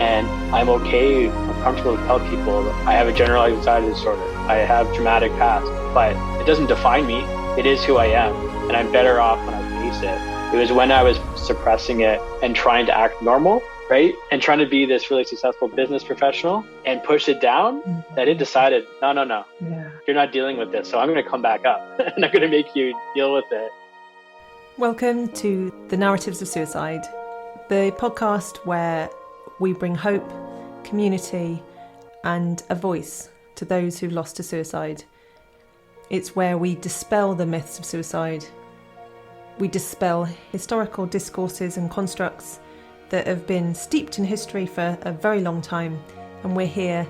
And I'm comfortable to tell people that I have a generalized anxiety disorder. I have traumatic past, but it doesn't define me. It is who I am, and I'm better off when I face it. It was when I was suppressing it and trying to act normal, right? And trying to be this really successful business professional and push it down that it decided, no, Yeah. you're not dealing with this. So I'm going to come back up and I'm going to make you deal with it. Welcome to The Narratives of Suicide, the podcast where we bring hope, community, and a voice to those who've lost to suicide. It's where we dispel the myths of suicide. We dispel historical discourses and constructs that have been steeped in history for a very long time, and we're here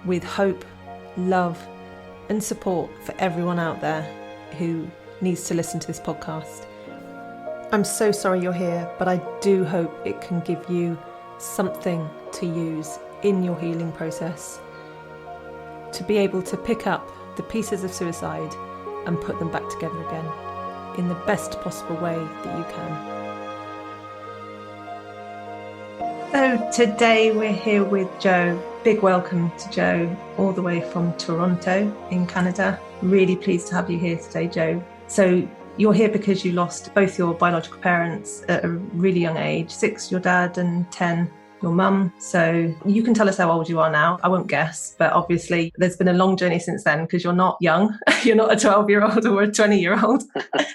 with hope, love, and support for everyone out there who needs to listen to this podcast. I'm so sorry you're here, but I do hope it can give you something to use in your healing process, to be able to pick up the pieces of suicide and put them back together again in the best possible way that you can. So today we're here with Joe. Big welcome to Joe, all the way from Toronto in Canada. Really pleased to have you here today, Joe. So you're here because you lost both your biological parents at a really young age, 6 your dad and 10 your mum. So you can tell us how old you are now. I won't guess, but obviously there's been a long journey since then because you're not young. You're not a 12-year-old or a 20-year-old.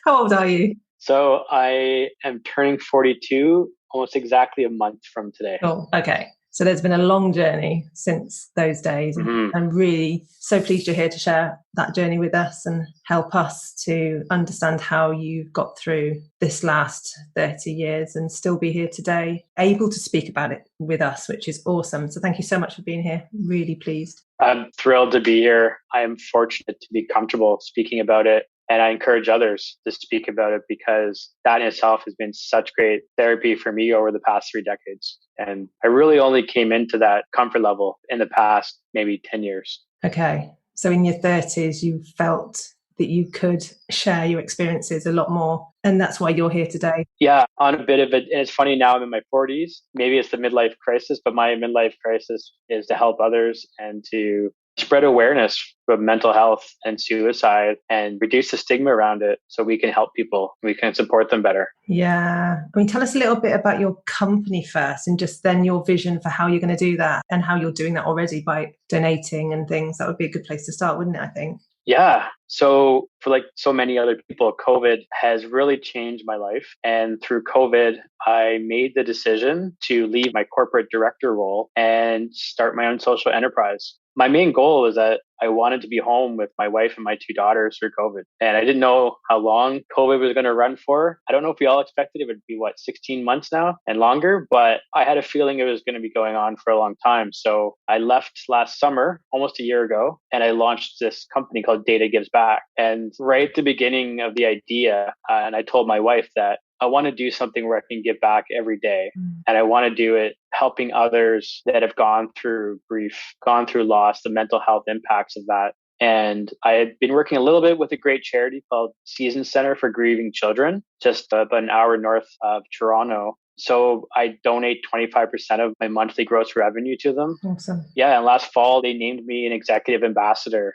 How old are you? So I am turning 42 almost exactly a month from today. Oh, okay. So there's been a long journey since those days. Mm-hmm. I'm really so pleased you're here to share that journey with us and help us to understand how you've got through this last 30 years and still be here today, able to speak about it with us, which is awesome. So thank you so much for being here. Really pleased. I'm thrilled to be here. I am fortunate to be comfortable speaking about it. And I encourage others to speak about it because that in itself has been such great therapy for me over the past 3 decades. And I really only came into that comfort level in the past maybe 10 years. Okay. So in your 30s, you felt that you could share your experiences a lot more. And that's why you're here today. Yeah, on a bit of it. And it's funny now I'm in my 40s. Maybe it's the midlife crisis, but my midlife crisis is to help others and to spread awareness of mental health and suicide and reduce the stigma around it so we can help people. We can support them better. Yeah. I mean, tell us a little bit about your company first and just then your vision for how you're going to do that and how you're doing that already by donating and things. That would be a good place to start, wouldn't it, I think? Yeah. So for like so many other people, COVID has really changed my life. And through COVID, I made the decision to leave my corporate director role and start my own social enterprise. My main goal was that I wanted to be home with my wife and my 2 daughters through COVID. And I didn't know how long COVID was going to run for. I don't know if we all expected it would be 16 months now and longer, but I had a feeling it was going to be going on for a long time. So I left last summer, almost a year ago, and I launched this company called Data Gives Back. And right at the beginning of the idea, and I told my wife that I want to do something where I can give back every day. And I want to do it helping others that have gone through grief, gone through loss, the mental health impacts of that. And I had been working a little bit with a great charity called Season Center for Grieving Children, just about an hour north of Toronto. So I donate 25% of my monthly gross revenue to them. Awesome. Yeah. And last fall, they named me an executive ambassador.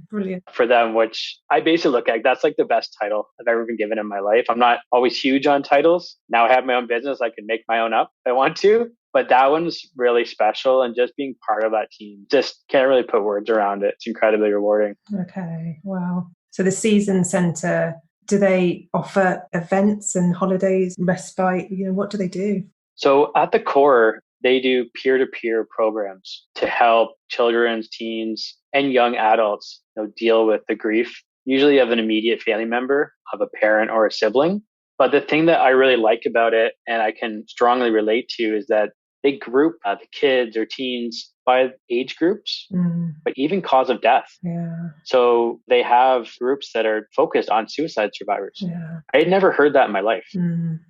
Brilliant. For them, which I basically look at, that's like the best title I've ever been given in my life. I'm not always huge on titles. Now I have my own business. I can make my own up if I want to. But that one's really special. And just being part of that team, just can't really put words around it. It's incredibly rewarding. Okay. Wow. So the Season Center, do they offer events and holidays, respite? What do they do? So at the core, they do peer-to-peer programs to help children, teens, and young adults deal with the grief, usually of an immediate family member, of a parent or a sibling. But the thing that I really like about it, and I can strongly relate to, is that they group the kids or teens by age groups, but even cause of death. Yeah. So they have groups that are focused on suicide survivors. Yeah. I had never heard that in my life.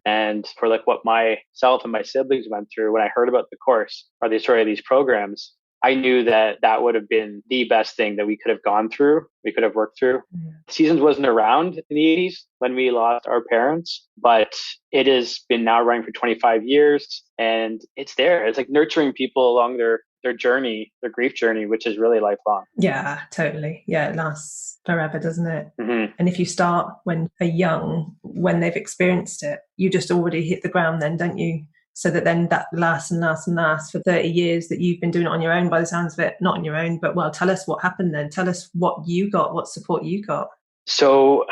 And for what myself and my siblings went through when I heard about the course or the story of these programs, I knew that that would have been the best thing that we could have gone through, we could have worked through. Yeah. Seasons wasn't around in the 80s when we lost our parents, but it has been now running for 25 years and it's there. It's like nurturing people along their journey, their grief journey, which is really lifelong. Yeah, totally. Yeah, it lasts forever, doesn't it? Mm-hmm. And if you start when they're young, when they've experienced it, you just already hit the ground then, don't you? So that then that lasts and lasts and lasts for 30 years that you've been doing it on your own by the sounds of it. Not on your own, but well, tell us what happened then. Tell us what you got, what support you got. So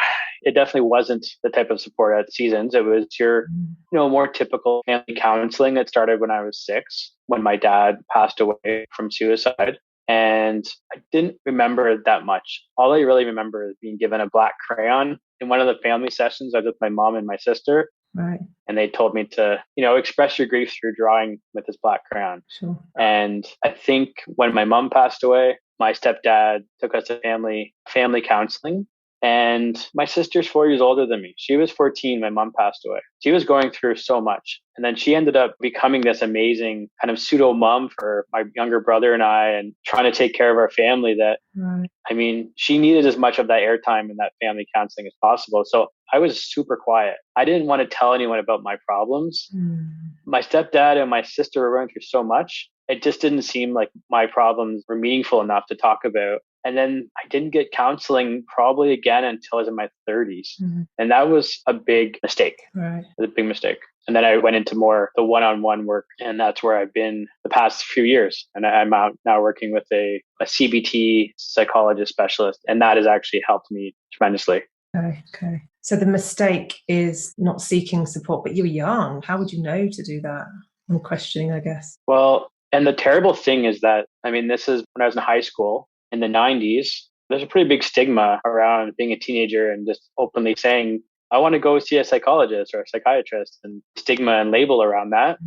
it definitely wasn't the type of support at Seasons. It was your, more typical family counseling that started when I was 6, when my dad passed away from suicide. And I didn't remember that much. All I really remember is being given a black crayon in one of the family sessions. I was with my mom and my sister. Right. And they told me to, express your grief through drawing with this black crayon. Sure. And I think when my mom passed away, my stepdad took us to family counseling. And my sister's 4 years older than me. She was 14. My mom passed away. She was going through so much. And then she ended up becoming this amazing kind of pseudo mom for my younger brother and I, and trying to take care of our family that, right. I mean, she needed as much of that airtime in that family counseling as possible. So I was super quiet. I didn't want to tell anyone about my problems. My stepdad and my sister were going through so much. It just didn't seem like my problems were meaningful enough to talk about. And then I didn't get counseling probably again until I was in my 30s. And that was a big mistake. Right. It was a big mistake. And then I went into more the one-on-one work. And that's where I've been the past few years. And I'm out now working with a CBT psychologist specialist. And that has actually helped me tremendously. Okay. So the mistake is not seeking support, but you're young. How would you know to do that? I'm questioning, I guess. Well, and the terrible thing is that, I mean, this is when I was in high school in the 90s. There's a pretty big stigma around being a teenager and just openly saying, I want to go see a psychologist or a psychiatrist, and stigma and label around that.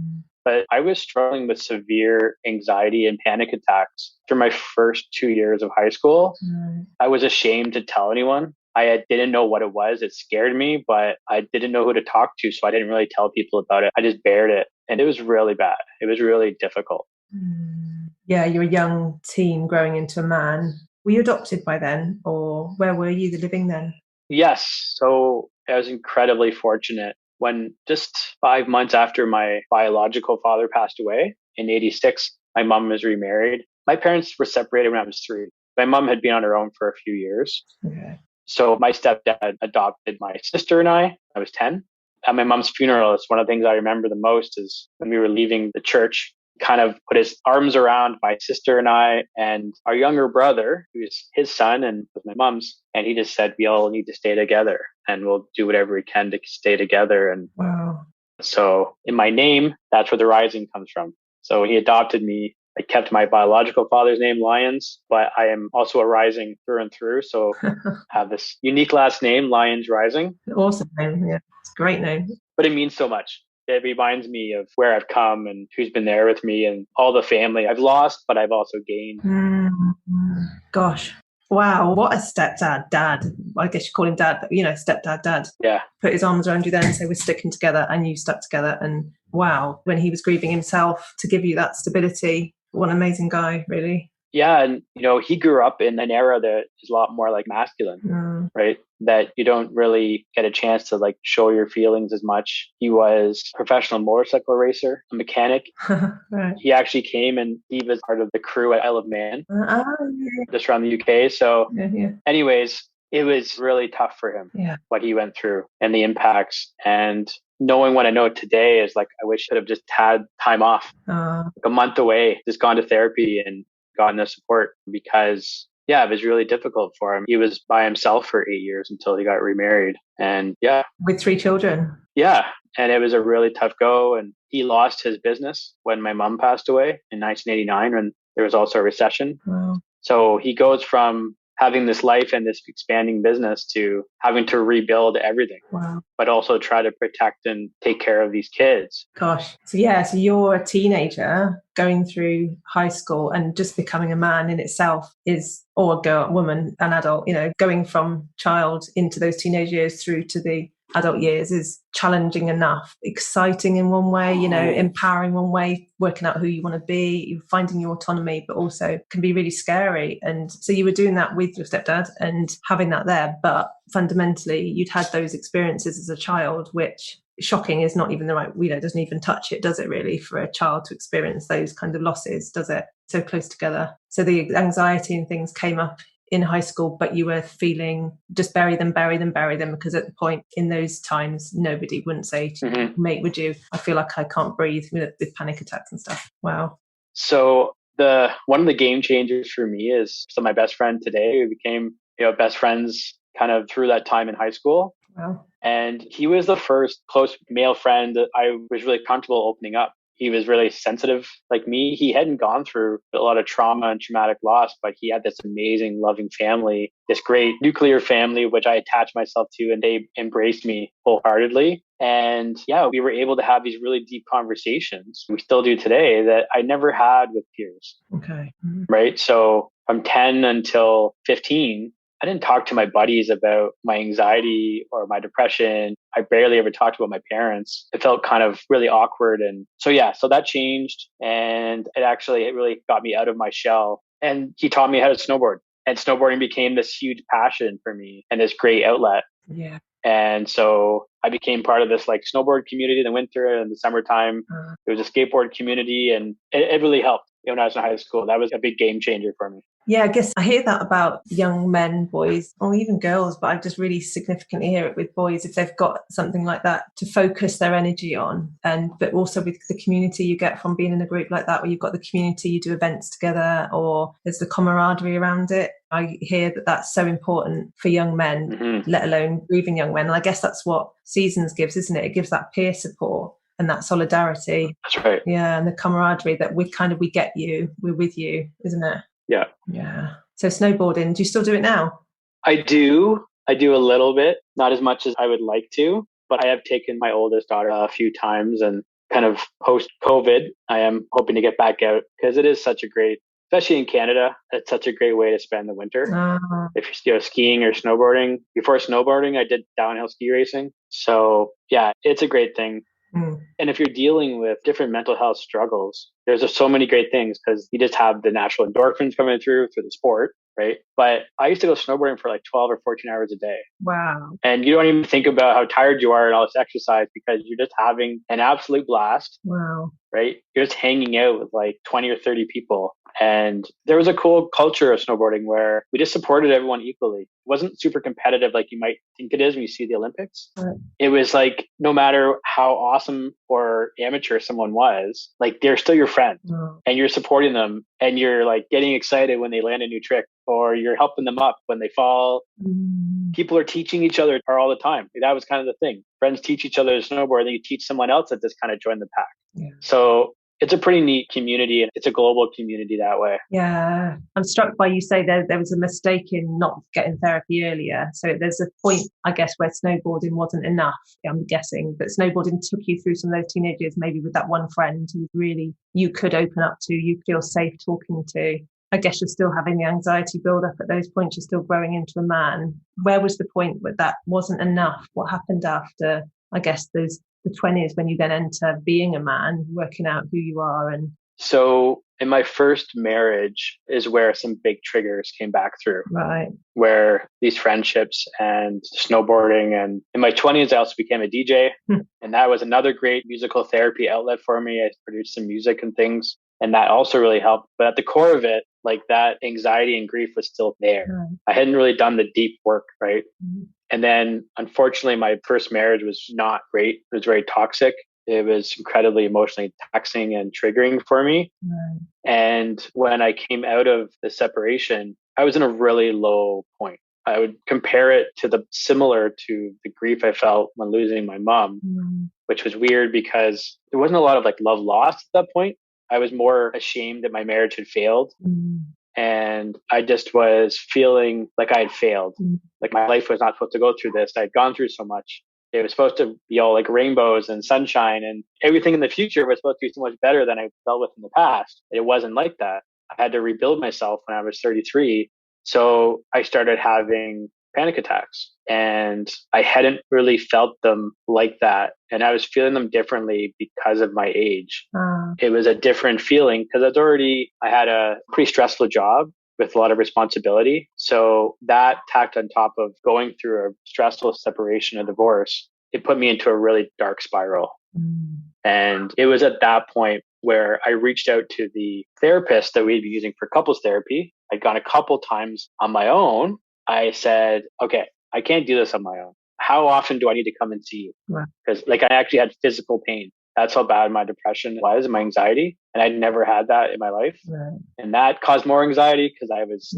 But I was struggling with severe anxiety and panic attacks through my first 2 years of high school. I was ashamed to tell anyone. I didn't know what it was. It scared me, but I didn't know who to talk to. So I didn't really tell people about it. I just bared it. And it was really bad. It was really difficult. Yeah, you're a young teen growing into a man. Were you adopted by then, or where were you living then? Yes. So I was incredibly fortunate when just 5 months after my biological father passed away in 86, my mom was remarried. My parents were separated when I was 3. My mom had been on her own for a few years. Okay. So my stepdad adopted my sister and I was 10. At my mom's funeral, it's one of the things I remember the most is when we were leaving the church, kind of put his arms around my sister and I and our younger brother, who's his son and was my mom's. And he just said, we all need to stay together and we'll do whatever we can to stay together. And wow. So in my name, that's where the rising comes from. So he adopted me. I kept my biological father's name, Lyons, but I am also a rising through and through. So I have this unique last name, Lyons Rising. Awesome name. Yeah, it's a great name. But it means so much. It reminds me of where I've come and who's been there with me and all the family I've lost, but I've also gained. Gosh. Wow. What a stepdad, dad. I guess you call him dad, but stepdad, dad. Yeah. Put his arms around you then and say, we're sticking together, and you stuck together. And wow, when he was grieving himself, to give you that stability. What an amazing guy, really. Yeah. And, he grew up in an era that is a lot more like masculine, right? That you don't really get a chance to show your feelings as much. He was a professional motorcycle racer, a mechanic. Right. He actually came and he was part of the crew at Isle of Man, Yeah. just around the UK. So yeah. Anyways, it was really tough for him, what he went through and the impacts. And knowing what I know today is I wish I could have just had time off, a month away, just gone to therapy and gotten the support, because it was really difficult for him. He was by himself for 8 years until he got remarried. And with 3 children. Yeah. And it was a really tough go. And he lost his business when my mom passed away in 1989, when there was also a recession. Wow. So he goes from having this life and this expanding business to having to rebuild everything. Wow. But also try to protect and take care of these kids. Gosh. So you're a teenager going through high school, and just becoming a man in itself or a girl, woman, an adult, going from child into those teenage years through to the adult years is challenging enough, exciting in one way, empowering one way, working out who you want to be, finding your autonomy, but also can be really scary. And so you were doing that with your stepdad and having that there, but fundamentally you'd had those experiences as a child, which shocking is not even the right, it doesn't even touch it, does it really, for a child to experience those kind of losses, does it? So close together. So the anxiety and things came up in high school, but you were feeling just bury them, because at the point in those times, nobody wouldn't say to you, mate, would you? I feel like I can't breathe with panic attacks and stuff. Wow. So one of the game changers for me is my best friend today. We became best friends kind of through that time in high school. Wow. And he was the first close male friend that I was really comfortable opening up. He was really sensitive like me. He hadn't gone through a lot of trauma and traumatic loss, but he had this amazing, loving family, this great nuclear family, which I attached myself to, and they embraced me wholeheartedly. And yeah, we were able to have these really deep conversations. We still do today that I never had with peers. Okay. Right. So from 10 until 15, I didn't talk to my buddies about my anxiety or my depression. I barely ever talked about my parents. It felt kind of really awkward. And so that changed. And it really got me out of my shell. And he taught me how to snowboard. And snowboarding became this huge passion for me and this great outlet. Yeah. And so I became part of this like snowboard community in the winter and the summertime. It was a skateboard community, and it really helped. When I was in high school, that was a big game changer for me. Yeah, I guess I hear that about young men, boys, or even girls, but I just really significantly hear it with boys if they've got something like that to focus their energy on. But also with the community you get from being in a group like that, where you've got the community, you do events together, or there's the camaraderie around it. I hear that that's so important for young men, let alone grieving young men. And I guess that's what Seasons gives, isn't it? It gives that peer support and that solidarity. That's right. Yeah, and the camaraderie that we get you, we're with you, isn't it? Yeah. Yeah. So snowboarding, do you still do it now? I do a little bit, not as much as I would like to, but I have taken my oldest daughter a few times, and kind of post-COVID, I am hoping to get back out because it is such a great, especially in Canada, it's such a great way to spend the winter. If you're skiing or snowboarding. Before snowboarding, I did downhill ski racing. So yeah, it's a great thing. And if you're dealing with different mental health struggles, there's just so many great things because you just have the natural endorphins coming through the sport, right? But I used to go snowboarding for like 12 or 14 hours a day. Wow. And you don't even think about how tired you are and all this exercise because you're just having an absolute blast. Wow. Right? You're just hanging out with like 20 or 30 people. And there was a cool culture of snowboarding where we just supported everyone equally. It wasn't super competitive like you might think it is when you see the Olympics. Right. It was like, no matter how awesome or amateur someone was, like they're still your friend and you're supporting them and you're like getting excited when they land a new trick or you're helping them up when they fall. People are teaching each other all the time. That was kind of the thing. Friends teach each other to snowboard, and then you teach someone else that just kind of joined the pack. Yeah. So it's a pretty neat community, and it's a global community that way. Yeah. I'm struck by you say there was a mistake in not getting therapy earlier. So there's a point, I guess, where snowboarding wasn't enough, I'm guessing, but snowboarding took you through some of those teenage years, maybe with that one friend who really you could open up to, you feel safe talking to. I guess you're still having the anxiety build up at those points. You're still growing into a man. Where was the point where that wasn't enough? What happened after, I guess, the 20s when you then enter being a man, working out who you are? And so in my first marriage is where some big triggers came back through. Right. Where these friendships and snowboarding, and in my 20s, I also became a DJ. And that was another great musical therapy outlet for me. I produced some music and things. And that also really helped. But at the core of it, like that anxiety and grief was still there. Right. I hadn't really done the deep work, right? And then unfortunately, my first marriage was not great. It was very toxic. It was incredibly emotionally taxing and triggering for me. Right. And when I came out of the separation, I was in a really low point. I would compare it to similar to the grief I felt when losing my mom, which was weird because there wasn't a lot of like love lost at that point. I was more ashamed that my marriage had failed. And I just was feeling like I had failed. Like my life was not supposed to go through this. I had gone through so much. It was supposed to be all like rainbows and sunshine, and everything in the future was supposed to be so much better than I dealt with in the past. It wasn't like that. I had to rebuild myself when I was 33. So I started having panic attacks. And I hadn't really felt them like that. And I was feeling them differently because of my age. It was a different feeling because I had a pretty stressful job with a lot of responsibility. So that tacked on top of going through a stressful separation or divorce, it put me into a really dark spiral. And it was at that point where I reached out to the therapist that we'd be using for couples therapy. I'd gone a couple times on my own. I said, okay, I can't do this on my own. How often do I need to come and see you? Because I actually had physical pain. That's how bad my depression was and my anxiety. And I'd never had that in my life. Right. And that caused more anxiety because I was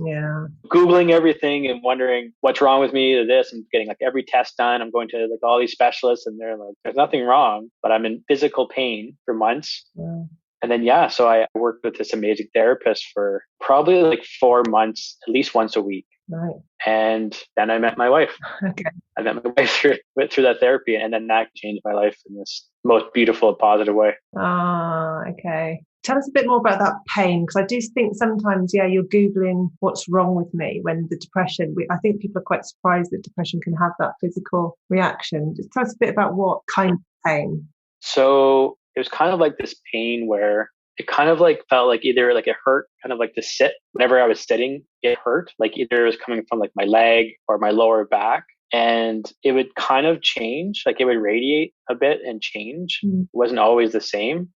Googling everything and wondering what's wrong with me to this. I'm getting every test done. I'm going to all these specialists and they're like, there's nothing wrong, but I'm in physical pain for months. Yeah. And then, so I worked with this amazing therapist for probably 4 months, at least once a week. Right. And then I met my wife. Okay. I met my wife through that therapy. And then that changed my life in this most beautiful, positive way. Okay. Tell us a bit more about that pain, because I do think sometimes, you're Googling what's wrong with me when the depression, I think people are quite surprised that depression can have that physical reaction. Just tell us a bit about what kind of pain. So it was kind of like this pain where it kind of felt like either it hurt kind of to sit. Whenever I was sitting, it hurt. Either it was coming from my leg or my lower back. And it would kind of change, it would radiate a bit and change. It wasn't always the same.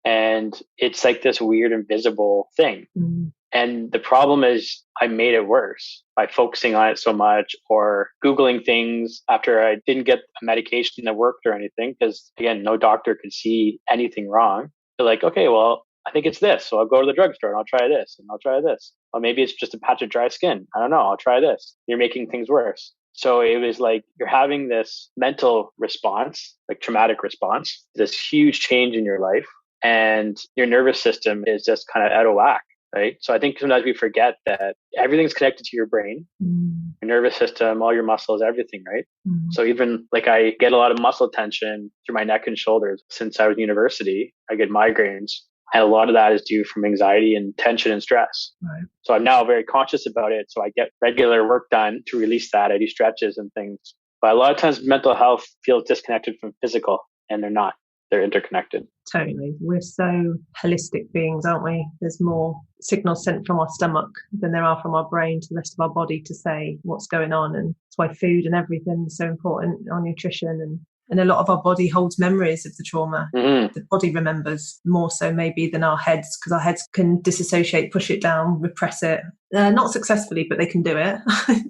And it's this weird invisible thing. And the problem is I made it worse by focusing on it so much or Googling things after I didn't get a medication that worked or anything. Because again, no doctor could see anything wrong. They're like, okay, well, I think it's this. So I'll go to the drugstore and I'll try this and I'll try this. Or maybe it's just a patch of dry skin. I don't know. I'll try this. You're making things worse. So it was you're having this mental response, traumatic response, this huge change in your life. And your nervous system is just kind of out of whack, right? So I think sometimes we forget that everything's connected to your brain, your nervous system, all your muscles, everything, right? So even I get a lot of muscle tension through my neck and shoulders since I was in university. I get migraines. And a lot of that is due from anxiety and tension and stress. Right. So I'm now very conscious about it. So I get regular work done to release that. I do stretches and things. But a lot of times mental health feels disconnected from physical, and they're not. They're interconnected. Totally. We're so holistic beings, aren't we? There's more signals sent from our stomach than there are from our brain to the rest of our body to say what's going on. And that's why food and everything is so important, our nutrition. And a lot of our body holds memories of the trauma. The body remembers more so maybe than our heads, because our heads can disassociate, push it down, repress it. Not successfully, but they can do it.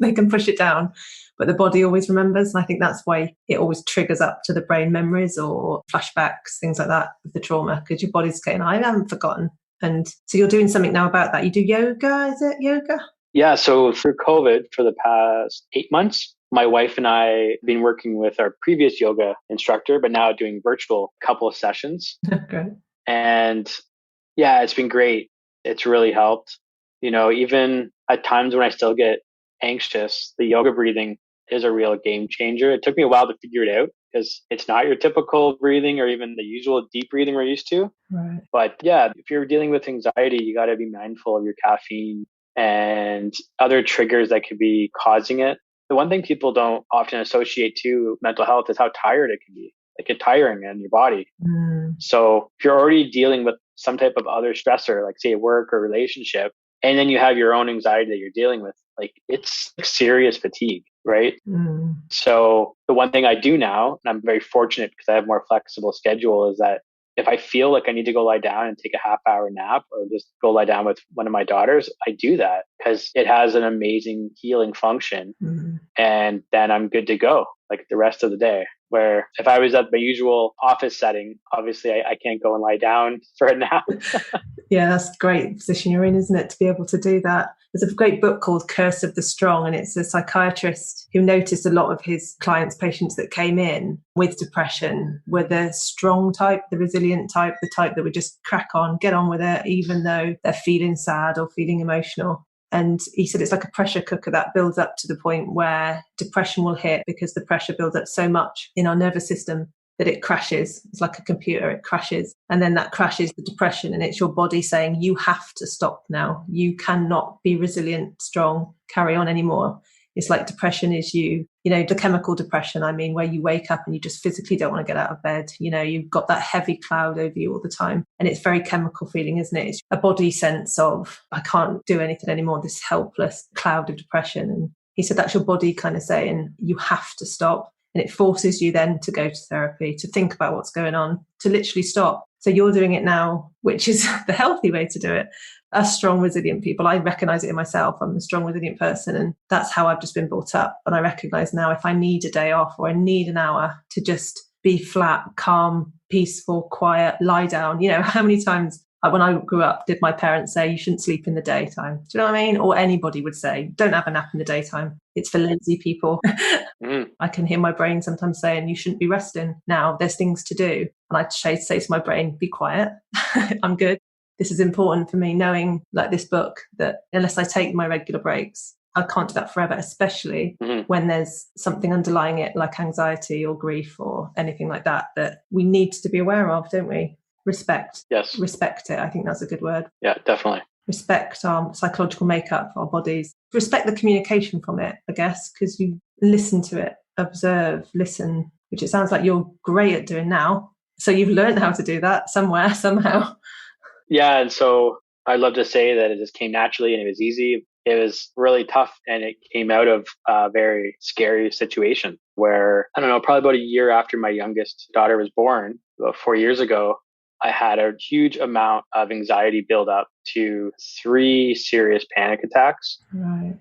They can push it down. But the body always remembers. And I think that's why it always triggers up to the brain memories or flashbacks, things like that with the trauma, because your body's saying, I haven't forgotten. And so you're doing something now about that. You do yoga, is it yoga? Yeah. So through COVID for the past 8 months, my wife and I have been working with our previous yoga instructor, but now doing virtual couple of sessions. Okay. And it's been great. It's really helped. Even at times when I still get anxious, the yoga breathing is a real game changer. It took me a while to figure it out because it's not your typical breathing or even the usual deep breathing we're used to. Right. But if you're dealing with anxiety, you got to be mindful of your caffeine and other triggers that could be causing it. The one thing people don't often associate to mental health is how tired it can be. It's tiring on your body. So if you're already dealing with some type of other stressor, like say work or relationship, and then you have your own anxiety that you're dealing with, it's serious fatigue, right? So the one thing I do now, and I'm very fortunate because I have a more flexible schedule, is that if I feel like I need to go lie down and take a half-hour nap or just go lie down with one of my daughters, I do that because it has an amazing healing function. And then I'm good to go the rest of the day. Where if I was at my usual office setting, obviously I can't go and lie down for a nap. Yeah, that's a great position you're in, isn't it, to be able to do that? There's a great book called Curse of the Strong, and it's a psychiatrist who noticed a lot of his clients, patients that came in with depression were the strong type, the resilient type, the type that would just crack on, get on with it, even though they're feeling sad or feeling emotional. And he said it's like a pressure cooker that builds up to the point where depression will hit because the pressure builds up so much in our nervous system that it crashes. It's like a computer, it crashes. And then that crashes the depression, and it's your body saying, you have to stop now. You cannot be resilient, strong, carry on anymore. It's like depression is the chemical depression, I mean, where you wake up and you just physically don't want to get out of bed. You've got that heavy cloud over you all the time. And it's very chemical feeling, isn't it? It's a body sense of, I can't do anything anymore, this helpless cloud of depression. And he said that's your body kind of saying you have to stop. And it forces you then to go to therapy, to think about what's going on, to literally stop. So you're doing it now, which is the healthy way to do it. Us strong, resilient people, I recognize it in myself. I'm a strong, resilient person. And that's how I've just been brought up. And I recognize now if I need a day off or I need an hour to just be flat, calm, peaceful, quiet, lie down. How many times when I grew up, did my parents say you shouldn't sleep in the daytime? Do you know what I mean? Or anybody would say, don't have a nap in the daytime. It's for lazy people. I can hear my brain sometimes saying you shouldn't be resting. Now there's things to do. And I say to my brain, be quiet. I'm good. This is important for me, knowing like this book, that unless I take my regular breaks, I can't do that forever, especially when there's something underlying it like anxiety or grief or anything like that we need to be aware of, don't we? Respect. Yes. Respect it. I think that's a good word. Yeah, definitely. Respect our psychological makeup, our bodies. Respect the communication from it, I guess, because you listen to it, observe, listen, which it sounds like you're great at doing now. So you've learned how to do that somewhere, somehow. Yeah. And so I'd love to say that it just came naturally and it was easy. It was really tough, and it came out of a very scary situation where, I don't know, probably about a year after my youngest daughter was born, about 4 years ago, I had a huge amount of anxiety build up to 3 serious panic attacks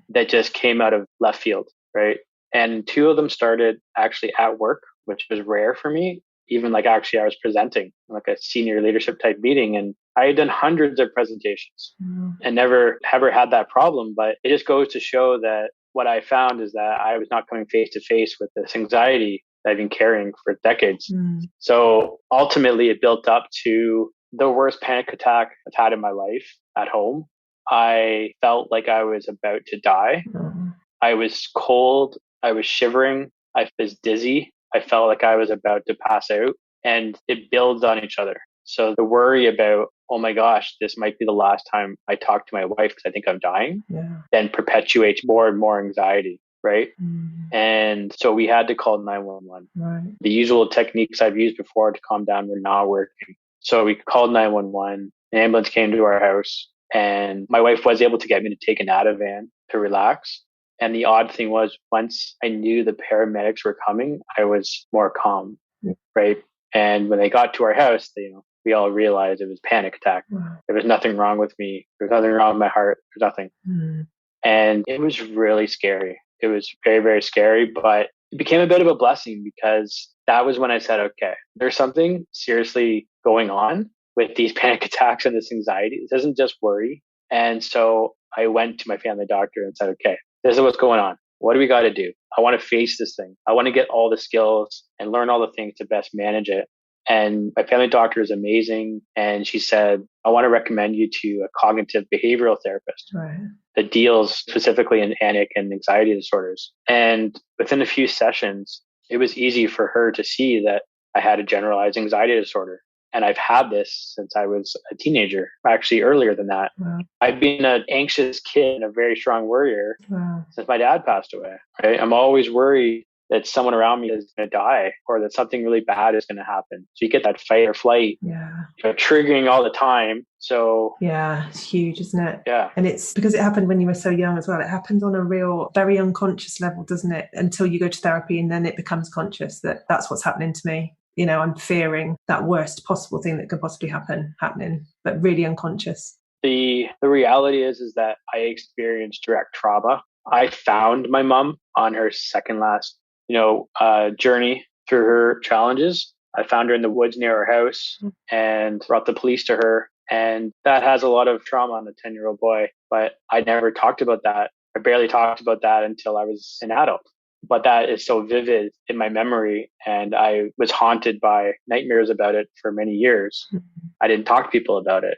that just came out of left field, right? And 2 of them started actually at work, which was rare for me. Even like actually I was presenting like a senior leadership type meeting, and I had done hundreds of presentations and never ever had that problem. But it just goes to show that what I found is that I was not coming face to face with this anxiety that I've been carrying for decades. So ultimately it built up to the worst panic attack I've had in my life at home. I felt like I was about to die. I was cold. I was shivering. I was dizzy. I felt like I was about to pass out, and it builds on each other. So the worry about, oh my gosh, this might be the last time I talk to my wife because I think I'm dying, then perpetuates more and more anxiety, right? And so we had to call 911. The usual techniques I've used before to calm down were not working. So we called 911. An ambulance came to our house, and my wife was able to get me to take an Ativan to relax. And the odd thing was, once I knew the paramedics were coming, I was more calm, right? And when they got to our house, we all realized it was a panic attack. There was nothing wrong with me. There was nothing wrong with my heart. There's nothing. And it was really scary. It was very, very scary, but it became a bit of a blessing because that was when I said, okay, there's something seriously going on with these panic attacks and this anxiety. It isn't just worry. And so I went to my family doctor and said, okay, this is what's going on. What do we got to do? I want to face this thing. I want to get all the skills and learn all the things to best manage it. And my family doctor is amazing. And she said, I want to recommend you to a cognitive behavioral therapist that deals specifically in panic and anxiety disorders. And within a few sessions, it was easy for her to see that I had a generalized anxiety disorder. And I've had this since I was a teenager, actually earlier than that. I've been an anxious kid and a very strong worrier since my dad passed away. Right? I'm always worried that someone around me is going to die or that something really bad is going to happen. So you get that fight or flight, triggering all the time. So yeah, it's huge, isn't it? Yeah. And it's because it happened when you were so young as well. It happens on a real, very unconscious level, doesn't it? Until you go to therapy, and then it becomes conscious that that's what's happening to me. I'm fearing that worst possible thing that could possibly happening, but really unconscious. The reality is that I experienced direct trauma. I found my mom on her second last, journey through her challenges. I found her in the woods near our house and brought the police to her. And that has a lot of trauma on a 10-year-old boy, but I never talked about that. I barely talked about that until I was an adult. But that is so vivid in my memory. And I was haunted by nightmares about it for many years. I didn't talk to people about it.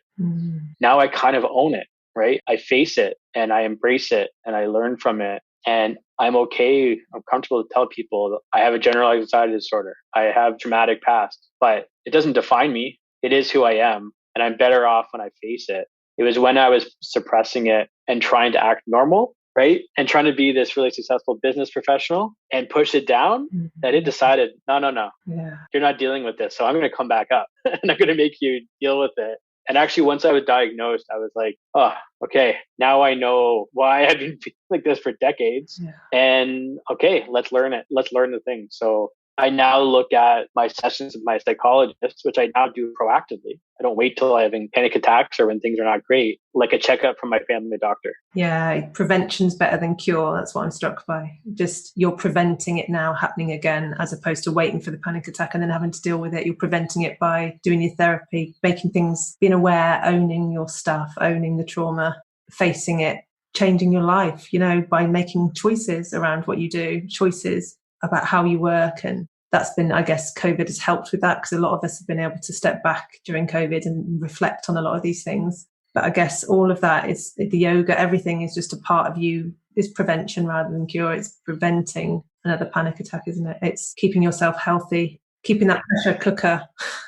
Now I kind of own it, right? I face it and I embrace it and I learn from it. And I'm okay. I'm comfortable to tell people I have a generalized anxiety disorder. I have traumatic past, but it doesn't define me. It is who I am. And I'm better off when I face it. It was when I was suppressing it and trying to act normal right? And trying to be this really successful business professional and push it down, that it decided, no, Yeah. you're not dealing with this. So I'm going to come back up and I'm going to make you deal with it. And actually, once I was diagnosed, I was like, oh, okay, now I know why I've been feeling like this for decades. Yeah. And okay, let's learn it. Let's learn the thing. So I now look at my sessions with my psychologist, which I now do proactively. I don't wait till I'm having panic attacks or when things are not great, like a checkup from my family doctor. Yeah, prevention's better than cure. That's what I'm struck by. Just you're preventing it now happening again, as opposed to waiting for the panic attack and then having to deal with it. You're preventing it by doing your therapy, making things, being aware, owning your stuff, owning the trauma, facing it, changing your life, by making choices around what you do, choices about how you work. And that's been, I guess, COVID has helped with that, because a lot of us have been able to step back during COVID and reflect on a lot of these things. But I guess all of that is the yoga, everything is just a part of you, is prevention rather than cure. It's preventing another panic attack, isn't it? It's keeping yourself healthy, keeping that pressure cooker,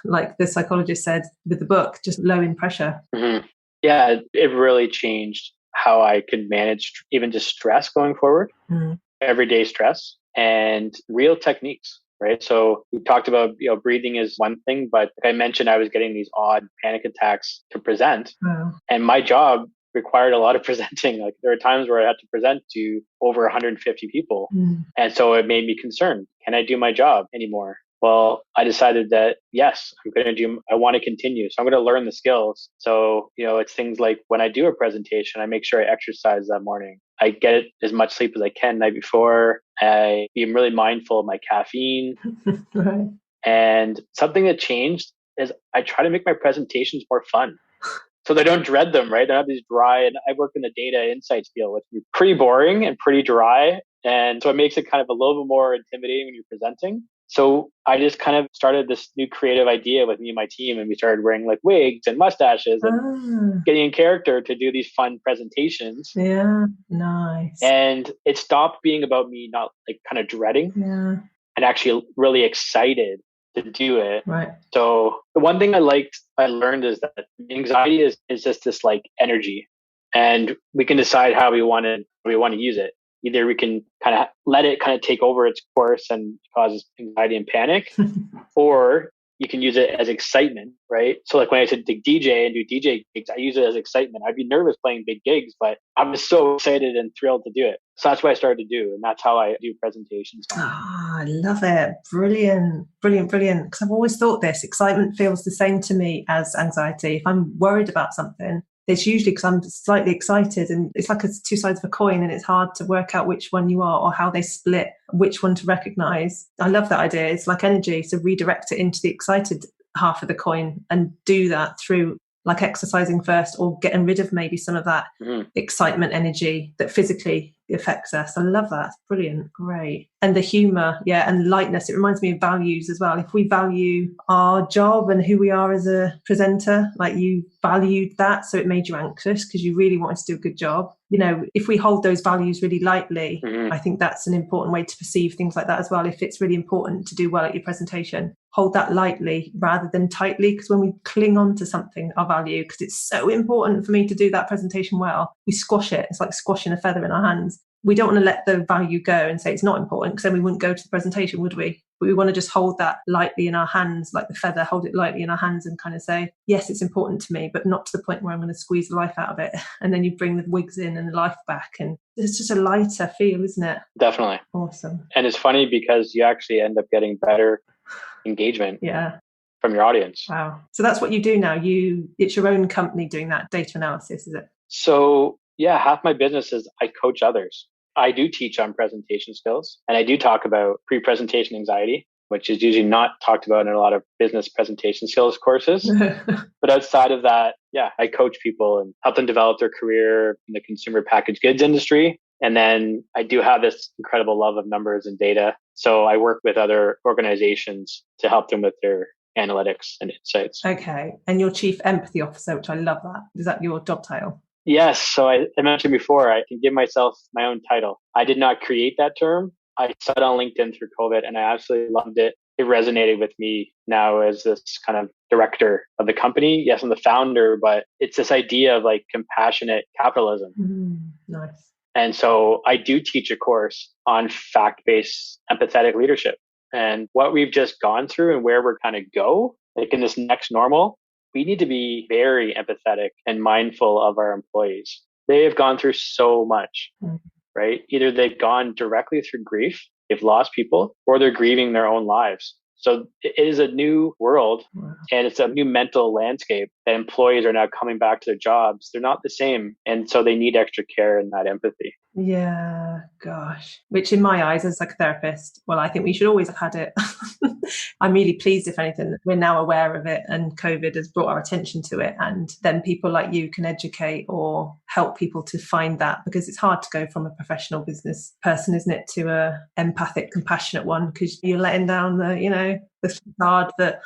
like the psychologist said with the book, just low in pressure. Mm-hmm. Yeah, it really changed how I could manage even just stress going forward, everyday stress, and real techniques. Right. So we talked about, breathing is one thing, but like I mentioned, I was getting these odd panic attacks to present. Wow. And my job required a lot of presenting. Like there were times where I had to present to over 150 people. And so it made me concerned. Can I do my job anymore? Well, I decided that, yes, I want to continue. So I'm going to learn the skills. So, it's things like when I do a presentation, I make sure I exercise that morning. I get as much sleep as I can the night before. I am really mindful of my caffeine. Right. And something that changed is I try to make my presentations more fun. So they don't dread them, right? They don't have these dry, and I work in the data insights field, which is pretty boring and pretty dry. And so it makes it kind of a little bit more intimidating when you're presenting. So I just kind of started this new creative idea with me and my team, and we started wearing like wigs and mustaches and getting in character to do these fun presentations. Yeah, nice. And it stopped being about me not like kind of dreading and actually really excited to do it. Right. So the one thing I learned is that anxiety is just this like energy, and we can decide how we want to use it. Either we can kind of let it kind of take over its course and cause anxiety and panic, or you can use it as excitement, right? So like when I said to DJ and do DJ gigs, I use it as excitement. I'd be nervous playing big gigs, but I'm just so excited and thrilled to do it. So that's what I started to do. And that's how I do presentations now. I love it. Brilliant, brilliant, brilliant. Because I've always thought this, excitement feels the same to me as anxiety. If I'm worried about something, it's usually because I'm slightly excited, and it's like it's two sides of a coin, and it's hard to work out which one you are or how they split, which one to recognize. I love that idea. It's like energy. So redirect it into the excited half of the coin and do that through like exercising first, or getting rid of maybe some of that excitement energy that physically affects us. I love that. It's brilliant. Great. And the humor, and lightness. It reminds me of values as well. If we value our job and who we are as a presenter, like you valued that, so it made you anxious because you really wanted to do a good job. If we hold those values really lightly, I think that's an important way to perceive things like that as well. If it's really important to do well at your presentation, hold that lightly rather than tightly, because when we cling on to something, our value, because it's so important for me to do that presentation well, we squash it. It's like squashing a feather in our hands. We don't want to let the value go and say it's not important, because then we wouldn't go to the presentation, would we? But we want to just hold that lightly in our hands, like the feather, hold it lightly in our hands and kind of say, yes, it's important to me, but not to the point where I'm going to squeeze the life out of it. And then you bring the wigs in and the life back, and it's just a lighter feel, isn't it? Definitely. Awesome. And it's funny because you actually end up getting better engagement from your audience. Wow. So that's what you do now. It's your own company doing that data analysis, is it? So half my business is I coach others. I do teach on presentation skills, and I do talk about pre-presentation anxiety, which is usually not talked about in a lot of business presentation skills courses. But outside of that, I coach people and help them develop their career in the consumer packaged goods industry. And then I do have this incredible love of numbers and data. So I work with other organizations to help them with their analytics and insights. Okay. And you're Chief Empathy Officer, which I love that. Is that your job title? Yes. So I mentioned before, I can give myself my own title. I did not create that term. I saw it on LinkedIn through COVID, and I absolutely loved it. It resonated with me now as this kind of director of the company. Yes, I'm the founder, but it's this idea of like compassionate capitalism. Nice. And so I do teach a course on fact-based empathetic leadership. And what we've just gone through and where we're kind of go, like in this next normal, we need to be very empathetic and mindful of our employees. They have gone through so much, right? Either they've gone directly through grief, they've lost people, or they're grieving their own lives. So it is a new world and it's a new mental landscape that employees are now coming back to their jobs. They're not the same. And so they need extra care and that empathy. Yeah, gosh. Which in my eyes, as like a therapist, well, I think we should always have had it. I'm really pleased, if anything, that we're now aware of it and COVID has brought our attention to it. And then people like you can educate or help people to find that, because it's hard to go from a professional business person, isn't it, to a empathic, compassionate one, because you're letting down the facade that...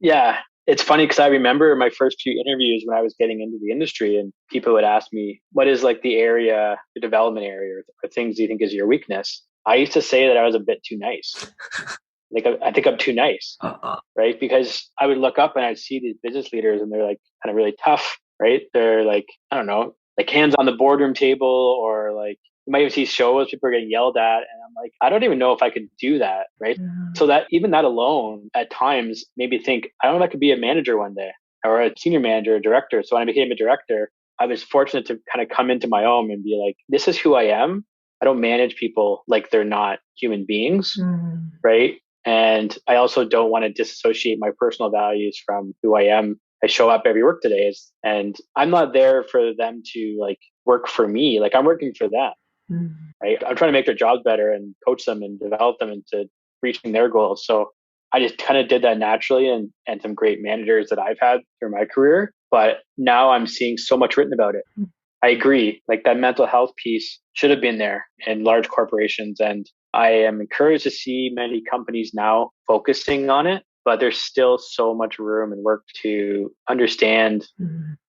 Yeah. It's funny because I remember my first few interviews when I was getting into the industry, and people would ask me, what is like the development area, or things do you think is your weakness? I used to say that I was a bit too nice. Like, I think I'm too nice, right? Because I would look up and I'd see these business leaders and they're like kind of really tough, right? They're like, I don't know, like hands on the boardroom table, or like you might even see shows, people are getting yelled at. And I'm like, I don't even know if I could do that, right? So that even that alone at times made me think, I don't know if I could be a manager one day, or a senior manager, a director. So when I became a director, I was fortunate to kind of come into my own and be like, this is who I am. I don't manage people like they're not human beings, right? And I also don't want to disassociate my personal values from who I am. I show up every work today, and I'm not there for them to like work for me. Like, I'm working for them, right? I'm trying to make their jobs better and coach them and develop them into reaching their goals. So I just kind of did that naturally, and some great managers that I've had through my career. But now I'm seeing so much written about it. I agree. Like, that mental health piece should have been there in large corporations. And I am encouraged to see many companies now focusing on it, but there's still so much room and work to understand,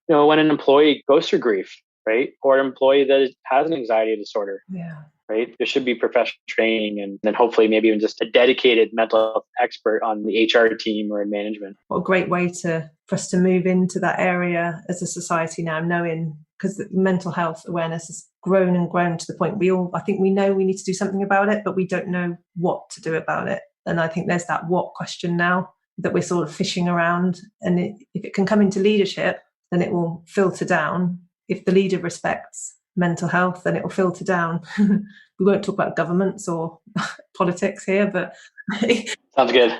when an employee goes through grief, right? Or an employee that has an anxiety disorder. Yeah. Right? There should be professional training, and then hopefully maybe even just a dedicated mental health expert on the HR team or in management. What a great way for us to move into that area as a society now, knowing, because mental health awareness has grown and grown to the point I think we know we need to do something about it, but we don't know what to do about it. And I think there's that what question now that we're sort of fishing around. And if it can come into leadership, then it will filter down. If the leader respects mental health, then it will filter down. We won't talk about governments or politics here, but sounds good.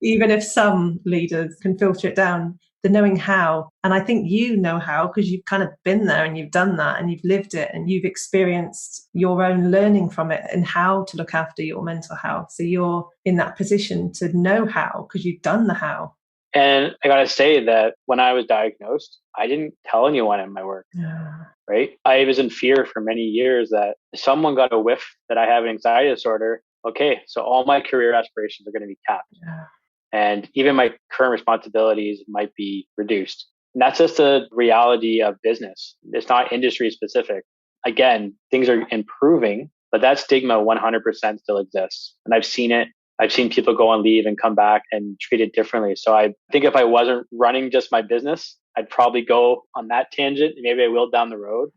Even if some leaders can filter it down, the knowing how, and I think you know how, because you've kind of been there and you've done that and you've lived it and you've experienced your own learning from it and how to look after your mental health. So you're in that position to know how, because you've done the how. And I got to say that when I was diagnosed, I didn't tell anyone in my work, right? I was in fear for many years that if someone got a whiff that I have an anxiety disorder, okay, so all my career aspirations are going to be capped. And even my current responsibilities might be reduced. And that's just a reality of business. It's not industry specific. Again, things are improving, but that stigma 100% still exists. And I've seen it. I've seen people go on leave and come back and treat it differently. So I think if I wasn't running just my business, I'd probably go on that tangent. Maybe I will down the road.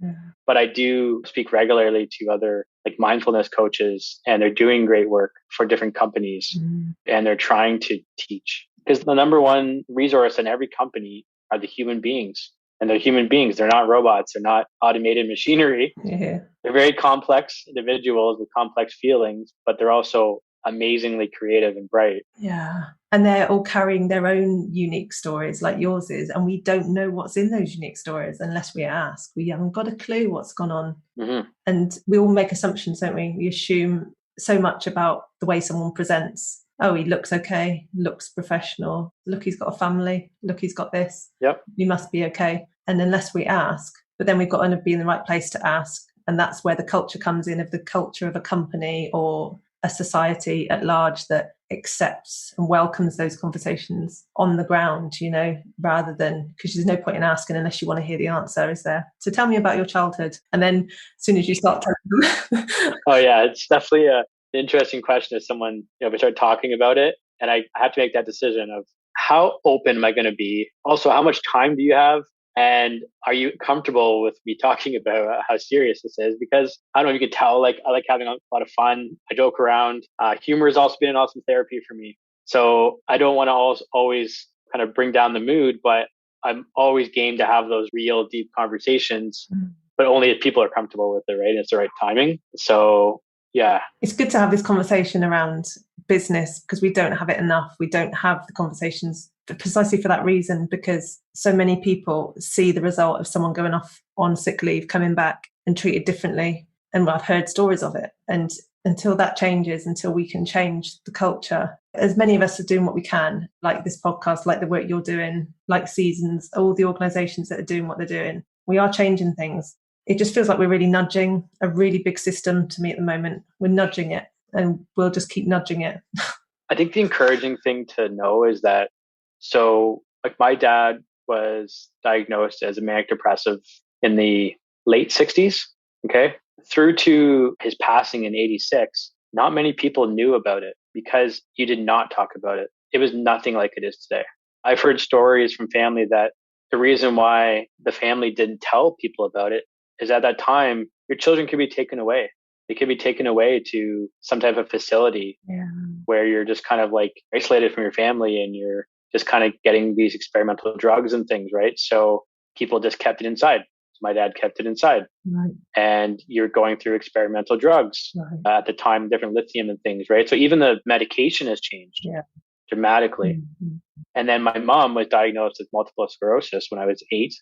But I do speak regularly to other like mindfulness coaches, and they're doing great work for different companies, and they're trying to teach. Because the number one resource in every company are the human beings. And they're human beings. They're not robots. They're not automated machinery. They're very complex individuals with complex feelings, but they're also amazingly creative and bright. Yeah. And they're all carrying their own unique stories like yours is. And we don't know what's in those unique stories unless we ask. We haven't got a clue what's gone on. And we all make assumptions, don't we? We assume so much about the way someone presents. Oh, he looks okay, looks professional. Look, he's got a family. Look, he's got this. Yep. He must be okay. And unless we ask, but then we've got to be in the right place to ask. And that's where the culture comes in, of the culture of a company or a society at large that accepts and welcomes those conversations on the ground, rather than, because there's no point in asking unless you want to hear the answer, is there? So tell me about your childhood. And then as soon as you start telling them. Oh yeah, it's definitely an interesting question as someone, if we start talking about it, and I have to make that decision of how open am I going to be? Also, how much time do you have? And are you comfortable with me talking about how serious this is? Because I don't know if you can tell, like, I like having a lot of fun. I joke around. Humor has also been an awesome therapy for me. So I don't want to always kind of bring down the mood, but I'm always game to have those real deep conversations, but only if people are comfortable with it, right? And it's the right timing. So yeah. It's good to have this conversation around business because we don't have it enough. We don't have the conversations precisely for that reason, because so many people see the result of someone going off on sick leave, coming back and treated differently. And I've heard stories of it. And until that changes, until we can change the culture, as many of us are doing what we can, like this podcast, like the work you're doing, like Seasons, all the organisations that are doing what they're doing, we are changing things. It just feels like we're really nudging a really big system to me at the moment. We're nudging it and we'll just keep nudging it. I think the encouraging thing to know is that, so like my dad was diagnosed as a manic depressive in the late 60s. Okay. Through to his passing in 86, not many people knew about it because you did not talk about it. It was nothing like it is today. I've heard stories from family that the reason why the family didn't tell people about it is at that time, your children could be taken away. They could be taken away to some type of facility where you're just kind of like isolated from your family and you're just kind of getting these experimental drugs and things, right? So people just kept it inside. So my dad kept it inside. Right. And you're going through experimental drugs at the time, different lithium and things, right? So even the medication has changed dramatically. Mm-hmm. And then my mom was diagnosed with multiple sclerosis when I was 8.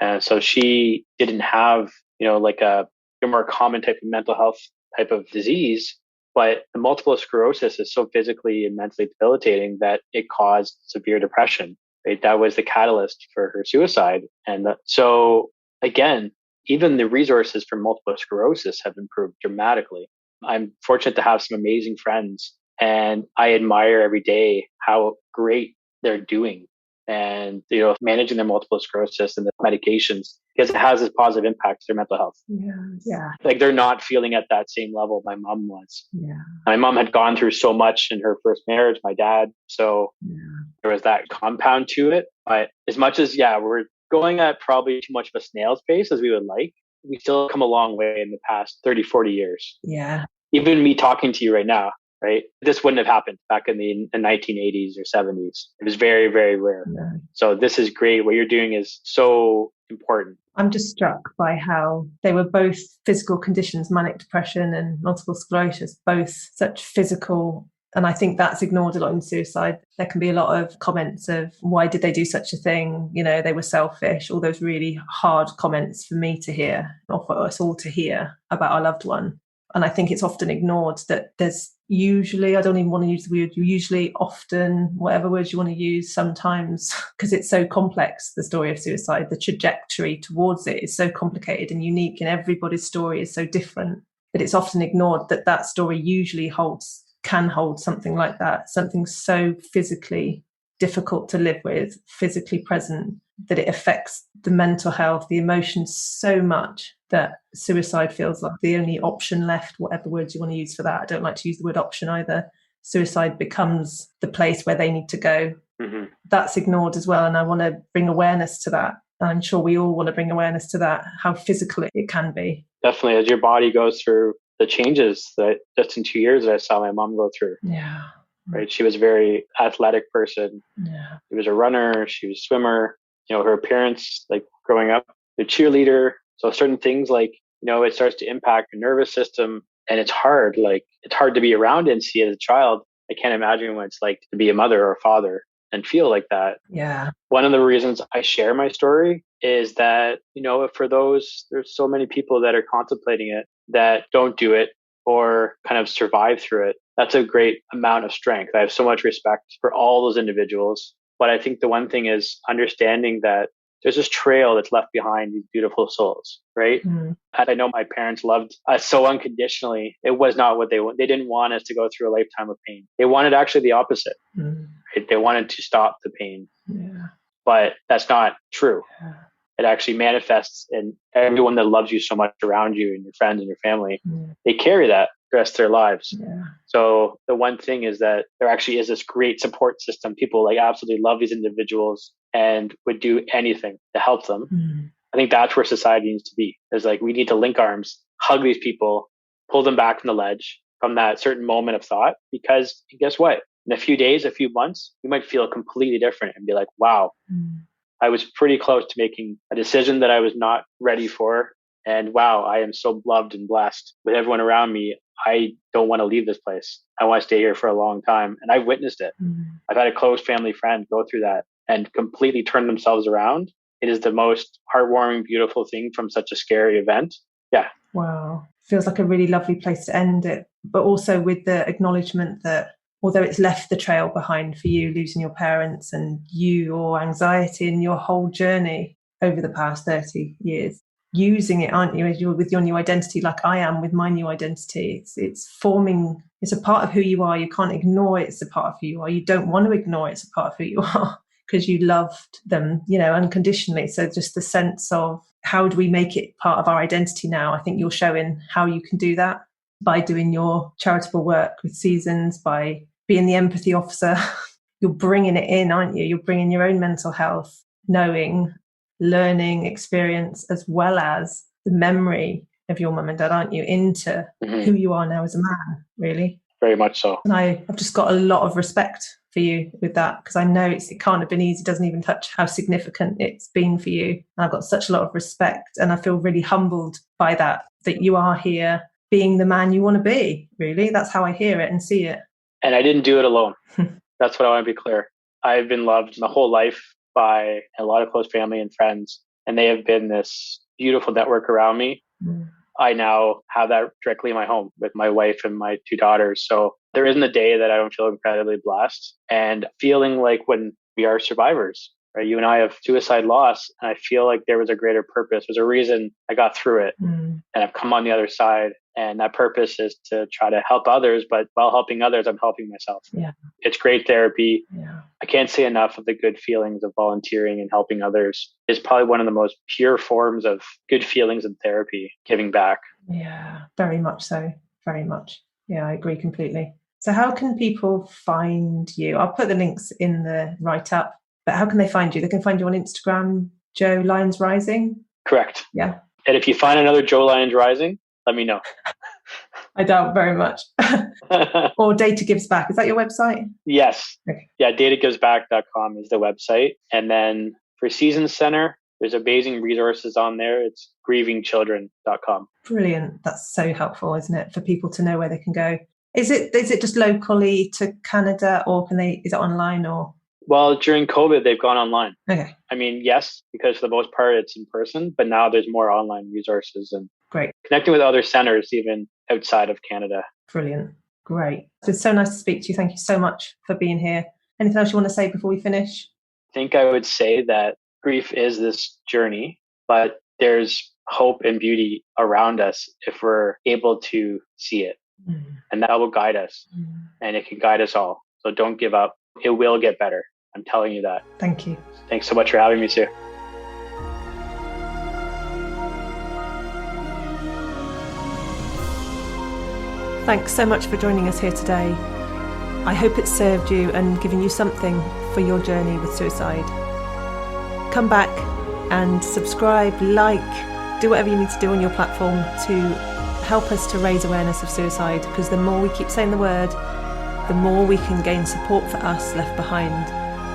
And so she didn't have, like a more common type of mental health type of disease, but the multiple sclerosis is so physically and mentally debilitating that it caused severe depression, right? That was the catalyst for her suicide. And so again, even the resources for multiple sclerosis have improved dramatically. I'm fortunate to have some amazing friends, and I admire every day how great they're doing and managing their multiple sclerosis and the medications, because it has this positive impact to their mental health. Like they're not feeling at that same level my mom was. My mom had gone through so much in her first marriage, my dad, so there was that compound to it. But as much as we're going at probably too much of a snail's pace as we would like, we still come a long way in the past 30-40 years. Even me talking to you right now, right? This wouldn't have happened back in the 1980s or 70s. It was very, very rare. So this is great. What you're doing is so important. I'm just struck by how they were both physical conditions, manic depression and multiple sclerosis, both such physical. And I think that's ignored a lot in suicide. There can be a lot of comments of why did they do such a thing? They were selfish, all those really hard comments for me to hear, or for us all to hear about our loved one. And I think it's often ignored that there's usually, I don't even want to use the word, usually, often, whatever words you want to use, sometimes, because it's so complex, the story of suicide, the trajectory towards it is so complicated and unique, and everybody's story is so different. But it's often ignored that story usually can hold something like that, something so physically difficult to live with, physically present, that it affects the mental health, the emotions so much that suicide feels like the only option left, whatever words you want to use for that. I don't like to use the word option either. Suicide becomes the place where they need to go. Mm-hmm. That's ignored as well. And I want to bring awareness to that. I'm sure we all want to bring awareness to that, how physical it can be. Definitely. As your body goes through the changes that just in 2 years that I saw my mom go through. Right. She was a very athletic person. She was a runner. She was a swimmer. Her appearance, like growing up, a cheerleader. So certain things like, it starts to impact your nervous system, and it's hard. Like it's hard to be around and see as a child. I can't imagine what it's like to be a mother or a father and feel like that. One of the reasons I share my story is that, for those, there's so many people that are contemplating it that don't do it or kind of survive through it. That's a great amount of strength. I have so much respect for all those individuals. But I think the one thing is understanding that there's this trail that's left behind these beautiful souls, right? And I know my parents loved us so unconditionally. It was not what they want. They didn't want us to go through a lifetime of pain. They wanted actually the opposite. Right? They wanted to stop the pain. But that's not true. It actually manifests in everyone that loves you so much around you and your friends and your family. They carry that. the rest of their lives. Yeah. So the one thing is that there actually is this great support system. People like absolutely love these individuals and would do anything to help them. I think that's where society needs to be. Is like we need to link arms, hug these people, pull them back from the ledge from that certain moment of thought. Because guess what? In a few days, a few months, you might feel completely different and be like, wow, I was pretty close to making a decision that I was not ready for. And wow, I am so loved and blessed with everyone around me. I don't want to leave this place. I want to stay here for a long time. And I've witnessed it. I've had a close family friend go through that and completely turn themselves around. It is the most heartwarming, beautiful thing from such a scary event. Yeah. Wow. Feels like a really lovely place to end it. But also with the acknowledgement that although it's left the trail behind for you, losing your parents and your anxiety and your whole journey over the past 30 years, using it, aren't you, as you're with your new identity, like I am with my new identity. It's forming, it's a part of who you are. You can't ignore it. It's a part of who you are. You don't want to ignore it. It's a part of who you are because you loved them, unconditionally. So just the sense of how do we make it part of our identity now? I think you're showing how you can do that by doing your charitable work with Seasons, by being the empathy officer. You're bringing it in, aren't you? You're bringing your own mental health, knowing, learning, experience, as well as the memory of your mum and dad, aren't you, into who you are now as a man, really. Very much so. And I've just got a lot of respect for you with that, because I know it can't have been easy. It doesn't even touch how significant it's been for you. And I've got such a lot of respect, and I feel really humbled by that you are here being the man you want to be, really. That's how I hear it and see it. And I didn't do it alone. That's what I want to be clear. I've been loved my whole life by a lot of close family and friends, and they have been this beautiful network around me. I now have that directly in my home with my wife and my two daughters. So there isn't a day that I don't feel incredibly blessed, and feeling like when we are survivors, right? You and I have suicide loss, and I feel like there was a greater purpose. There's a reason I got through it, and I've come on the other side. And that purpose is to try to help others, but while helping others, I'm helping myself. Yeah. It's great therapy. Yeah. I can't say enough of the good feelings of volunteering and helping others. It's probably one of the most pure forms of good feelings in therapy, giving back. Yeah, very much so. Very much. Yeah, I agree completely. So how can people find you? I'll put the links in the write-up, but how can they find you? They can find you on Instagram, Joe Lyons Rising? Correct. Yeah. And if you find another Joe Lyons Rising, let me know. I doubt very much. Or Data Gives Back. Is that your website? Yes. Okay. Yeah, datagivesback.com is the website. And then for Seasons Center, there's amazing resources on there. It's grievingchildren.com. Brilliant. That's so helpful, isn't it, for people to know where they can go. Is it just locally to Canada, or is it online or? Well, during COVID, they've gone online. Okay. I mean, yes, because for the most part, it's in person, but now there's more online resources and great. Connecting with other centers, even outside of Canada. Brilliant. Great. It's so nice to speak to you. Thank you so much for being here. Anything else you want to say before we finish? I think I would say that grief is this journey, but there's hope and beauty around us if we're able to see it. And that will guide us, and it can guide us all. So don't give up. It will get better. I'm telling you that. Thank you. Thanks so much for having me, Sue. Thanks so much for joining us here today. I hope it served you and given you something for your journey with suicide. Come back and subscribe, like, do whatever you need to do on your platform to help us to raise awareness of suicide, because the more we keep saying the word, the more we can gain support for us left behind,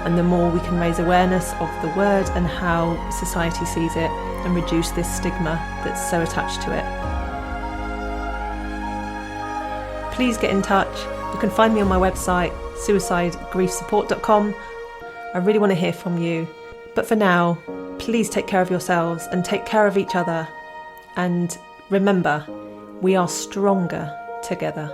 and the more we can raise awareness of the word and how society sees it and reduce this stigma that's so attached to it. Please get in touch. You can find me on my website, suicidegriefsupport.com. I really want to hear from you. But for now, please take care of yourselves and take care of each other. And remember, we are stronger together.